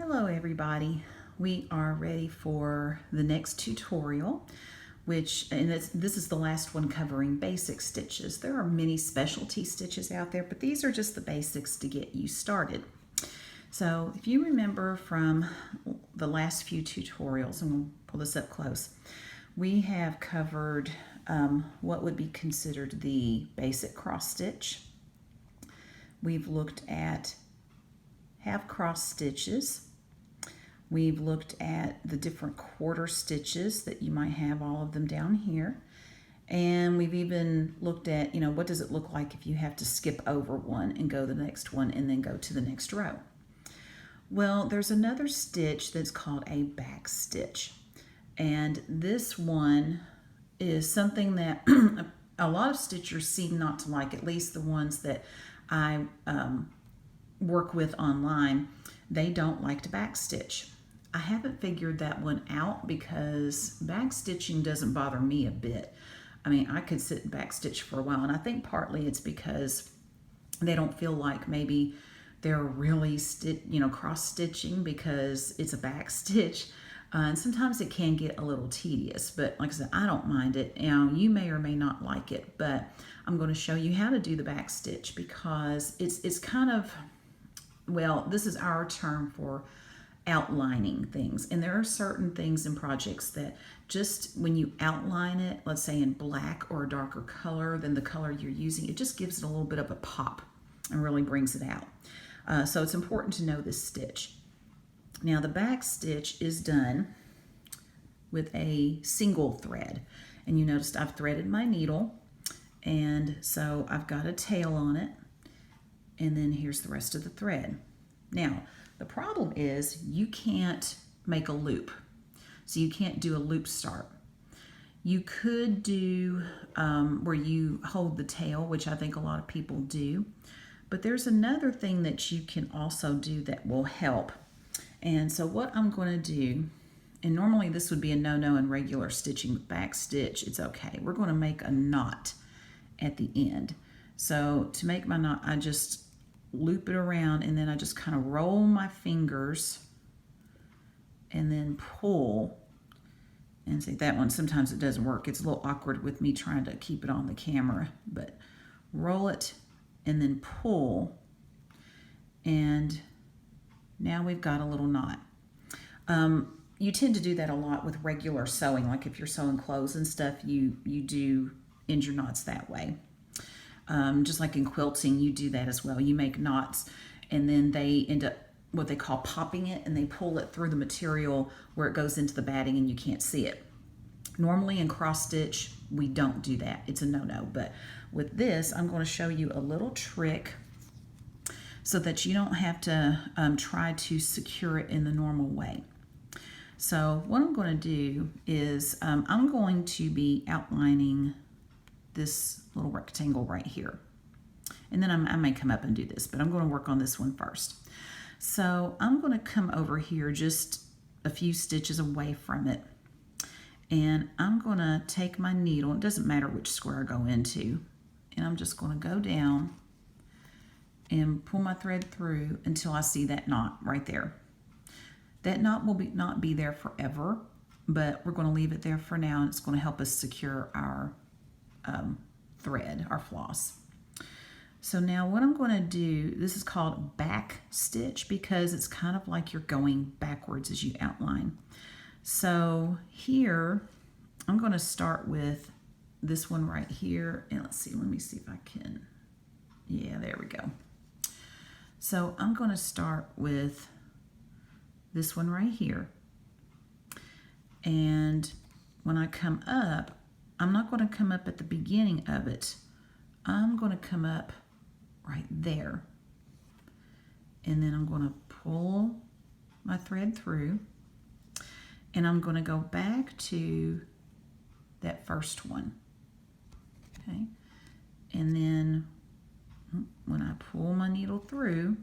Hello everybody. We are ready for the next tutorial, this is the last one covering basic stitches. There are many specialty stitches out there, but these are just the basics to get you started. So if you remember from the last few tutorials, and we'll pull this up close, we have covered what would be considered the basic cross stitch. We've looked at half cross stitches. We've looked at the different quarter stitches that you might have, all of them down here. And we've even looked at, what does it look like if you have to skip over one and go to the next one and then go to the next row. Well, there's another stitch that's called a back stitch. And this one is something that a lot of stitchers seem not to like, at least the ones that I work with online. They don't like to back stitch. I haven't figured that one out because back stitching doesn't bother me a bit. I mean, I could sit and back stitch for a while, and I think partly it's because they don't feel like maybe they're really cross stitching because it's a back stitch. And sometimes it can get a little tedious, but like I said, I don't mind it. Now, you may or may not like it, but I'm going to show you how to do the back stitch because it's kind of, well, this is our term for outlining things. And there are certain things in projects that just when you outline it, let's say in black or a darker color than the color you're using, it just gives it a little bit of a pop and really brings it out. So it's important to know this stitch. Now the back stitch is done with a single thread. And you noticed I've threaded my needle, and so I've got a tail on it. And then here's the rest of the thread. Now, the problem is you can't make a loop. So you can't do a loop start. You could do where you hold the tail, which I think a lot of people do. But there's another thing that you can also do that will help. And so what I'm going to do, and normally this would be a no-no in regular stitching, with back stitch, it's okay. We're going to make a knot at the end. So to make my knot, I just loop it around, and then I just kind of roll my fingers and then pull. And see, that one, sometimes it doesn't work. It's a little awkward with me trying to keep it on the camera, but roll it and then pull, and now we've got a little knot. You tend to do that a lot with regular sewing, like if you're sewing clothes and stuff, you do end your knots that way. Just like in quilting, you do that as well. You make knots, and then they end up what they call popping it, and they pull it through the material where it goes into the batting and you can't see it. Normally in cross stitch, we don't do that. It's a no-no. But with this, I'm going to show you a little trick so that you don't have to try to secure it in the normal way. So what I'm going to do is I'm going to be outlining this little rectangle right here. And then I may come up and do this, but I'm going to work on this one first. So I'm going to come over here just a few stitches away from it. And I'm going to take my needle, it doesn't matter which square I go into, and I'm just going to go down and pull my thread through until I see that knot right there. That knot will not be there forever, but we're going to leave it there for now, and it's going to help us secure our thread, our floss. So now what I'm going to do, this is called back stitch because it's kind of like you're going backwards as you outline. So here, I'm going to start with this one right here. And let's see, let me see if I can. Yeah, there we go. So I'm going to start with this one right here. And when I come up, I'm not going to come up at the beginning of it. I'm going to come up right there. And then I'm going to pull my thread through. And I'm going to go back to that first one. Okay. And then when I pull my needle through,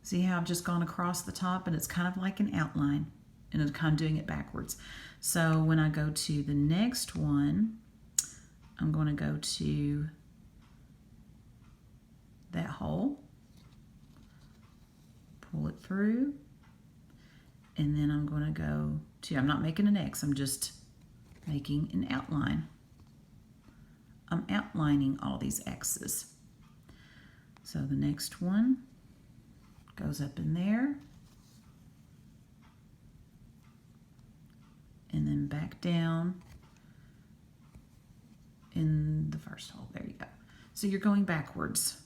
see how I've just gone across the top, and it's kind of like an outline, and I'm kind of doing it backwards. So when I go to the next one, I'm going to go to that hole, through, and then I'm going to go to, I'm not making an X, I'm just making an outline. I'm outlining all these X's. So the next one goes up in there, and then back down in the first hole. There you go. So you're going backwards,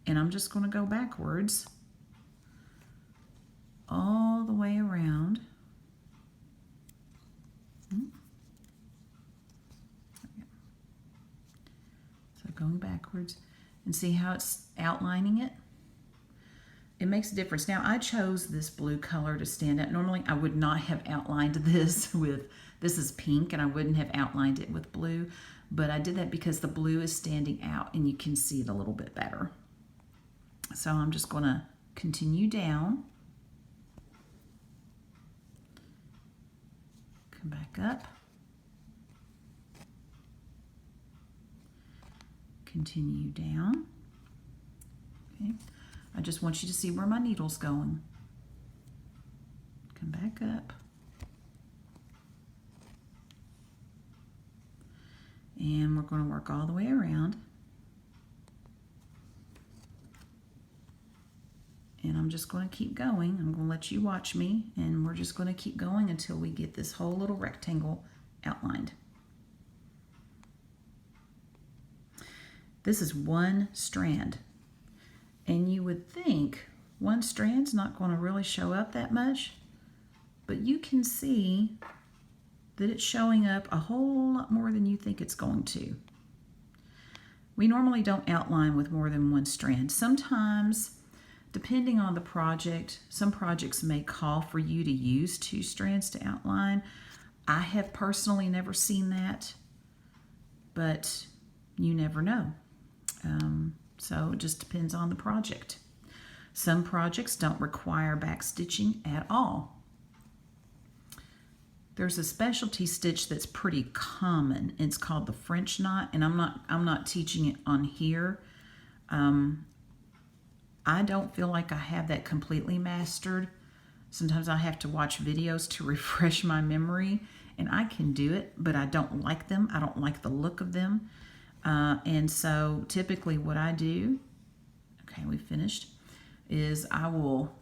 and I'm just going to go backwards all the way around. So going backwards, and see how it's outlining it? It makes a difference. Now, I chose this blue color to stand out. Normally, I would not have outlined this with, this is pink, and I wouldn't have outlined it with blue, but I did that because the blue is standing out, and you can see it a little bit better. So I'm just going to continue down, come back up, continue down. Okay. I just want you to see where my needle's going. Come back up. And we're going to work all the way around. And I'm just going to keep going. I'm going to let you watch me, and we're just going to keep going until we get this whole little rectangle outlined. This is one strand. And you would think one strand's not going to really show up that much, but you can see that it's showing up a whole lot more than you think it's going to. We normally don't outline with more than one strand. Sometimes, depending on the project, some projects may call for you to use 2 strands to outline. I have personally never seen that, but you never know. So it just depends on the project. Some projects don't require back stitching at all. There's a specialty stitch that's pretty common. It's called the French knot, and I'm not teaching it on here. I don't feel like I have that completely mastered. Sometimes I have to watch videos to refresh my memory, and I can do it, but I don't like them. I don't like the look of them. And so typically what I do, okay, we finished, is I will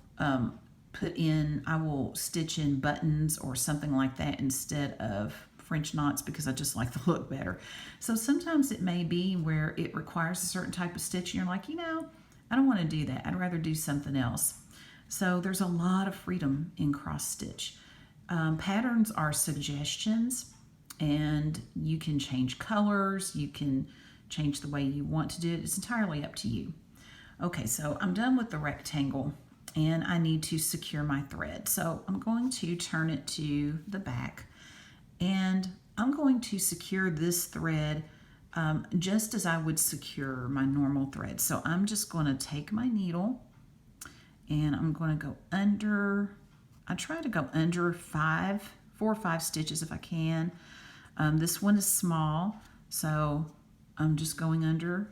stitch in buttons or something like that instead of French knots, because I just like the look better. So sometimes it may be where it requires a certain type of stitch, and you're like, I don't want to do that. I'd rather do something else. So there's a lot of freedom in cross stitch. Patterns are suggestions, and you can change colors, you can change the way you want to do it. It's entirely up to you. Okay, so I'm done with the rectangle, and I need to secure my thread. So I'm going to turn it to the back, and I'm going to secure this thread just as I would secure my normal thread. So I'm just going to take my needle, and I'm going to go under, I try to go under 4 or 5 stitches if I can. This one is small, so I'm just going under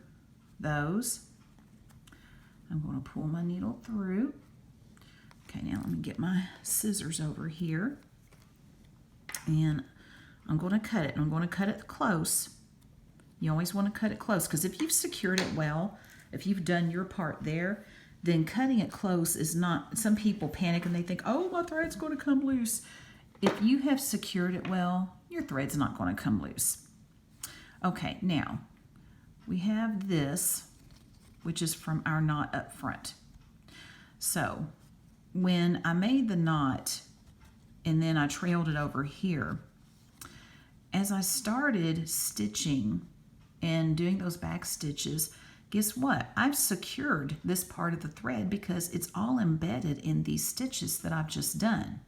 those. I'm going to pull my needle through. Okay, now let me get my scissors over here. And I'm going to cut it. And I'm going to cut it close. You always want to cut it close, because if you've secured it well, if you've done your part there, then cutting it close is not, some people panic and they think, oh, my thread's going to come loose. If you have secured it well, your thread's not going to come loose. Okay, now we have this, which is from our knot up front. So when I made the knot and then I trailed it over here, as I started stitching and doing those back stitches, guess what? I've secured this part of the thread because it's all embedded in these stitches that I've just done.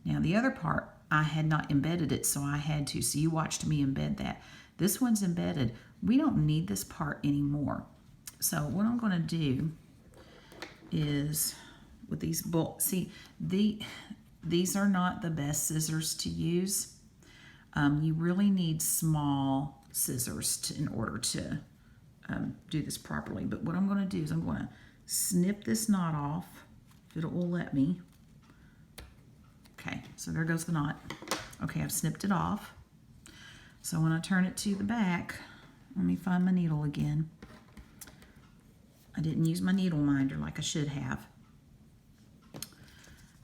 Now the other part, I had not embedded it, so I had to. So you watched me embed that. This one's embedded. We don't need this part anymore. So what I'm going to do is with these bolts, see, these are not the best scissors to use. You really need small scissors in order to do this properly. But what I'm going to do is I'm going to snip this knot off, if it will let me. Okay, so there goes the knot. Okay, I've snipped it off. So when I turn it to the back, let me find my needle again. I didn't use my needle minder like I should have.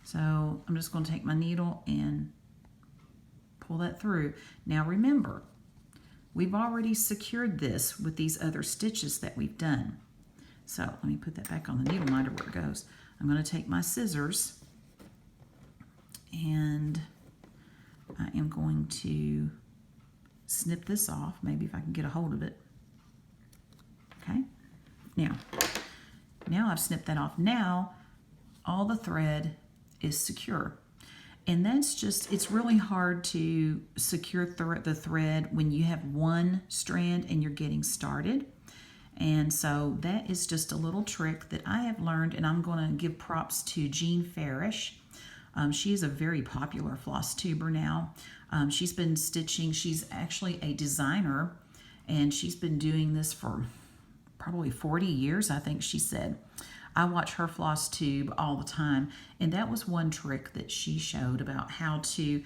So I'm just going to take my needle and pull that through. Now remember, we've already secured this with these other stitches that we've done. So let me put that back on the needle minder where it goes. I'm going to take my scissors and I am going to snip this off, maybe if I can get a hold of it. Okay, now I've snipped that off. Now all the thread is secure. And that's just, it's really hard to secure the thread when you have one strand and you're getting started. And so that is just a little trick that I have learned, and I'm going to give props to Jean Farish. She is a very popular floss tuber now. She's been stitching, she's actually a designer, and she's been doing this for probably 40 years, I think she said. I watch her floss tube all the time, and that was one trick that she showed about how to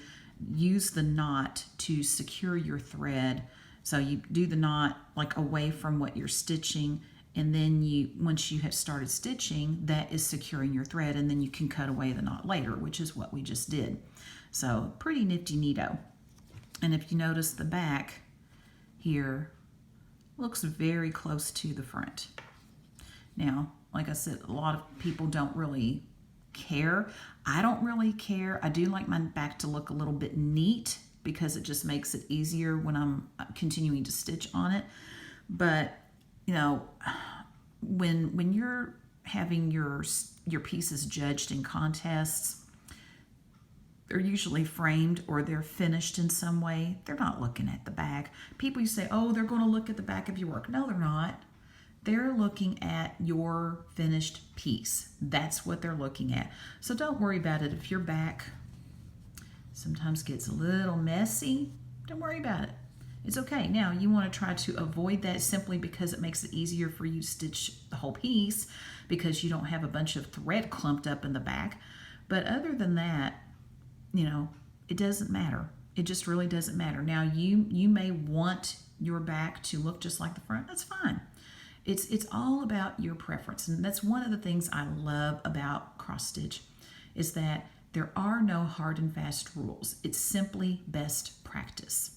use the knot to secure your thread. So you do the knot like away from what you're stitching, and then once you have started stitching, that is securing your thread, and then you can cut away the knot later, which is what we just did. So pretty nifty neato. And if you notice, the back here looks very close to the front. Now, like I said, a lot of people don't really care. I don't really care. I do like my back to look a little bit neat because it just makes it easier when I'm continuing to stitch on it. But, you know, when you're having your pieces judged in contests, they're usually framed or they're finished in some way. They're not looking at the back. People, you say, oh, they're going to look at the back of your work. No, they're not. They're looking at your finished piece. That's what they're looking at. So don't worry about it. If your back sometimes gets a little messy, don't worry about it. It's okay. Now, you want to try to avoid that simply because it makes it easier for you to stitch the whole piece because you don't have a bunch of thread clumped up in the back. But other than that, you know, it doesn't matter. It just really doesn't matter. Now, you may want your back to look just like the front. That's fine. It's all about your preference. And that's one of the things I love about cross stitch is that there are no hard and fast rules. It's simply best practice.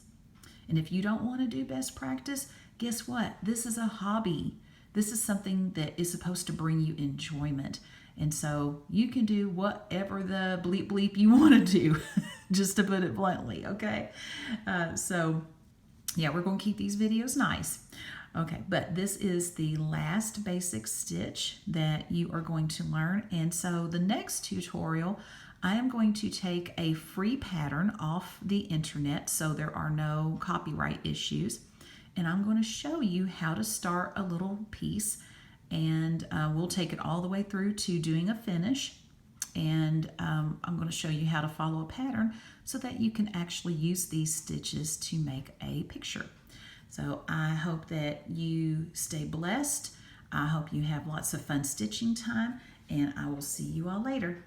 And if you don't want to do best practice, guess what? This is a hobby. This is something that is supposed to bring you enjoyment. And so you can do whatever the bleep bleep you want to do, just to put it bluntly, okay? So yeah, we're going to keep these videos nice. Okay, but this is the last basic stitch that you are going to learn. And so the next tutorial, I am going to take a free pattern off the internet so there are no copyright issues. And I'm going to show you how to start a little piece, and we'll take it all the way through to doing a finish. And I'm going to show you how to follow a pattern so that you can actually use these stitches to make a picture. So I hope that you stay blessed. I hope you have lots of fun stitching time, and I will see you all later.